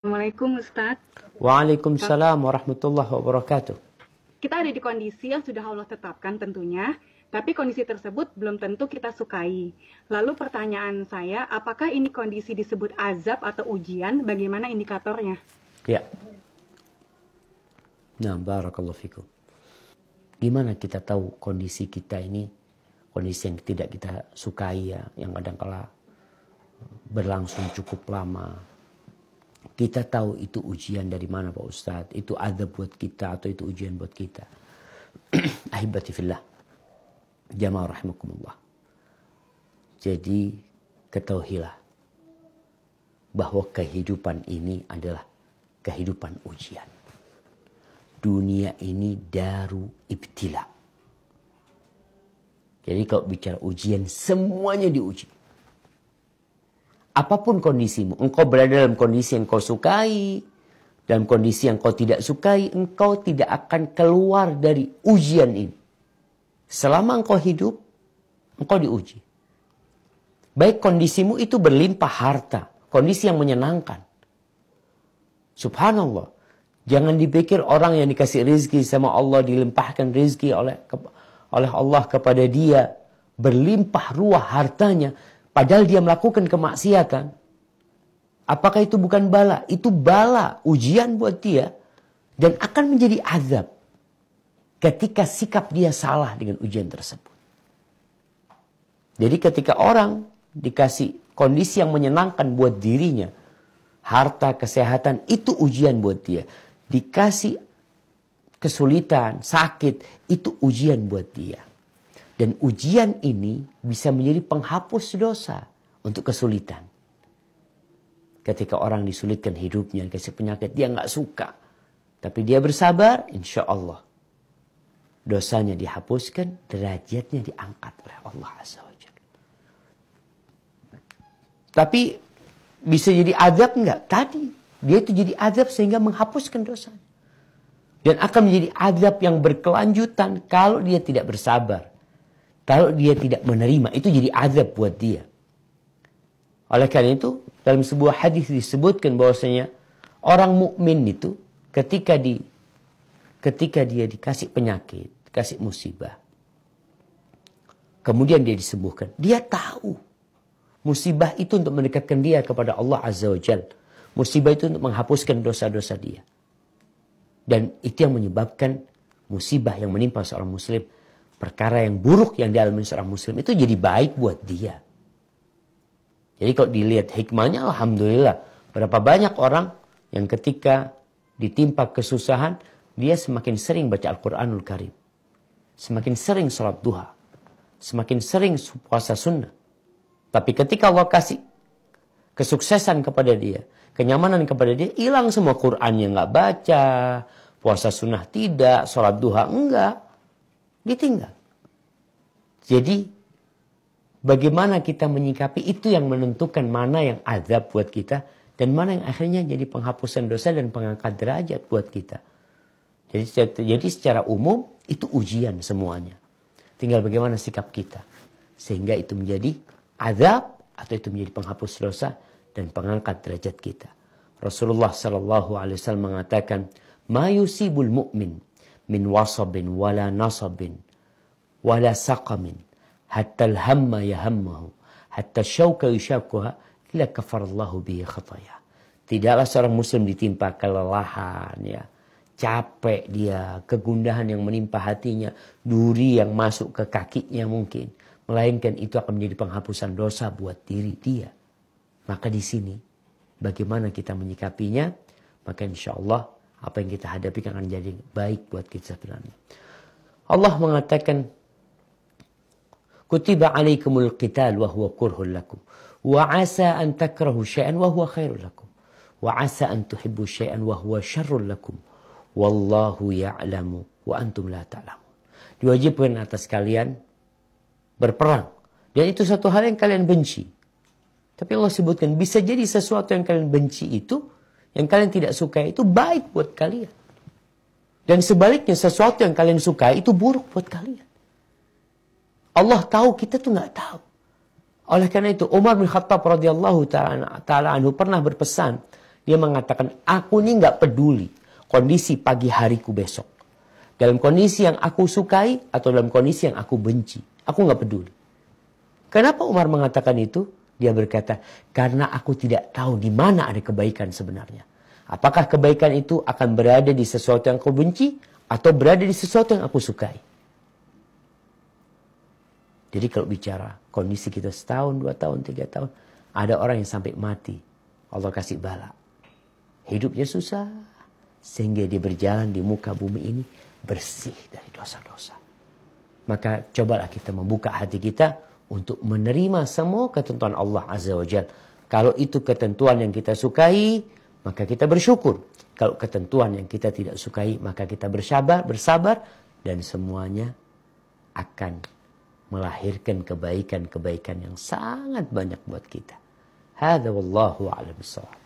Assalamualaikum Ustadz. Waalaikumsalam warahmatullahi wabarakatuh. Kita ada di kondisi yang sudah Allah tetapkan tentunya, tapi kondisi tersebut belum tentu kita sukai. Lalu pertanyaan saya, apakah ini kondisi disebut azab atau ujian? Bagaimana indikatornya? Ya. Nah, barakallahu fikum. Gimana kita tahu kondisi kita ini kondisi yang tidak kita sukai ya, yang kadang-kala berlangsung cukup lama. Kita tahu itu ujian dari mana Pak Ustadz. Itu azab buat kita atau itu ujian buat kita. Ahibati fillah. Jamaah rahimakumullah. Jadi ketahuilah bahwa kehidupan ini adalah kehidupan ujian. Dunia ini daru ibtila. Jadi kalau bicara ujian, semuanya diuji. Apapun kondisimu, engkau berada dalam kondisi yang kau sukai, dalam kondisi yang kau tidak sukai, engkau tidak akan keluar dari ujian ini. Selama engkau hidup, engkau diuji. Baik kondisimu itu berlimpah harta, kondisi yang menyenangkan. Subhanallah. Jangan dipikir orang yang dikasih rezeki sama Allah, dilimpahkan rezeki oleh Allah kepada dia, berlimpah ruah hartanya, padahal dia melakukan kemaksiatan. Apakah itu bukan bala? Itu bala, ujian buat dia. Dan akan menjadi azab ketika sikap dia salah dengan ujian tersebut. Jadi ketika orang dikasih kondisi yang menyenangkan buat dirinya, harta, kesehatan, itu ujian buat dia. Dikasih kesulitan, sakit, itu ujian buat dia. Dan ujian ini bisa menjadi penghapus dosa untuk kesulitan. Ketika orang disulitkan hidupnya, dikasih penyakit, dia nggak suka. Tapi dia bersabar, insya Allah. Dosanya dihapuskan, derajatnya diangkat oleh Allah Azza wa Jalla. Tapi bisa jadi azab enggak? Tadi, dia itu jadi azab sehingga menghapuskan dosanya. Dan akan menjadi azab yang berkelanjutan kalau dia tidak bersabar. Kalau dia tidak menerima, itu jadi azab buat dia. Oleh karena itu, dalam sebuah hadis disebutkan bahwasanya orang mukmin itu ketika dia dikasih penyakit, dikasih musibah, kemudian dia disembuhkan, dia tahu musibah itu untuk mendekatkan dia kepada Allah Azza wa Jalla. Musibah itu untuk menghapuskan dosa-dosa dia. Dan itu yang menyebabkan musibah yang menimpa seorang muslim, perkara yang buruk yang dialami seorang muslim itu jadi baik buat dia. Jadi kalau dilihat hikmahnya, alhamdulillah. Berapa banyak orang yang ketika ditimpa kesusahan, dia semakin sering baca Al-Quranul Karim. Semakin sering salat duha. Semakin sering puasa sunnah. Tapi ketika Allah kasih kesuksesan kepada dia, kenyamanan kepada dia, hilang semua Qurannya nggak baca, puasa sunnah tidak, salat duha enggak. Ditinggal. Jadi bagaimana kita menyikapi itu yang menentukan mana yang azab buat kita dan mana yang akhirnya jadi penghapusan dosa dan pengangkat derajat buat kita. Jadi secara umum itu ujian semuanya. Tinggal bagaimana sikap kita sehingga itu menjadi azab atau itu menjadi penghapus dosa dan pengangkat derajat kita. Rasulullah sallallahu alaihi wasallam mengatakan, "Ma yusibul mu'min min wasabin wala nasabin wala saqamin hatta al-hamma yahammahu hatta syauka yushakuha illa kafarallahu bihi khataya." Tidaklah seorang muslim ditimpa kelelahan, ya, capek dia, kegundahan yang menimpa hatinya, duri yang masuk ke kakinya mungkin, melainkan itu akan menjadi penghapusan dosa buat diri dia. Maka di sini bagaimana kita menyikapinya, maka insya Allah apa yang kita hadapi akan jadi baik buat kita sebenarnya. Allah mengatakan, "Kutiba alaikumul qital wa huwa kurhul lakum, wa asa an takrahu syai'an wa huwa khairul lakum, wa asa an tuhibbu syai'an wa huwa syarrul lakum, wallahu ya'lamu wa antum la ta'lamun." Diwajibkan atas kalian berperang, dan itu satu hal yang kalian benci. Tapi Allah sebutkan bisa jadi sesuatu yang kalian benci itu, yang kalian tidak suka itu baik buat kalian. Dan sebaliknya sesuatu yang kalian suka itu buruk buat kalian. Allah tahu, kita tuh nggak tahu. Oleh karena itu Umar bin Khattab radhiyallahu ta'ala anhu pernah berpesan Dia mengatakan, aku ini nggak peduli kondisi pagi hariku besok. Dalam kondisi yang aku sukai atau dalam kondisi yang aku benci. Aku nggak peduli. Kenapa Umar mengatakan itu? Dia berkata, karena aku tidak tahu di mana ada kebaikan sebenarnya. Apakah kebaikan itu akan berada di sesuatu yang aku benci atau berada di sesuatu yang aku sukai? Jadi kalau bicara kondisi kita setahun, 2 tahun, 3 tahun, ada orang yang sampai mati. Allah kasih bala. Hidupnya susah, sehingga dia berjalan di muka bumi ini bersih dari dosa-dosa. Maka cobalah kita membuka hati kita untuk menerima semua ketentuan Allah Azza wa Jalla. Kalau itu ketentuan yang kita sukai, maka kita bersyukur. Kalau ketentuan yang kita tidak sukai, maka kita bersabar, dan semuanya akan melahirkan kebaikan-kebaikan yang sangat banyak buat kita. Hadza wallahu a'lam bissawab.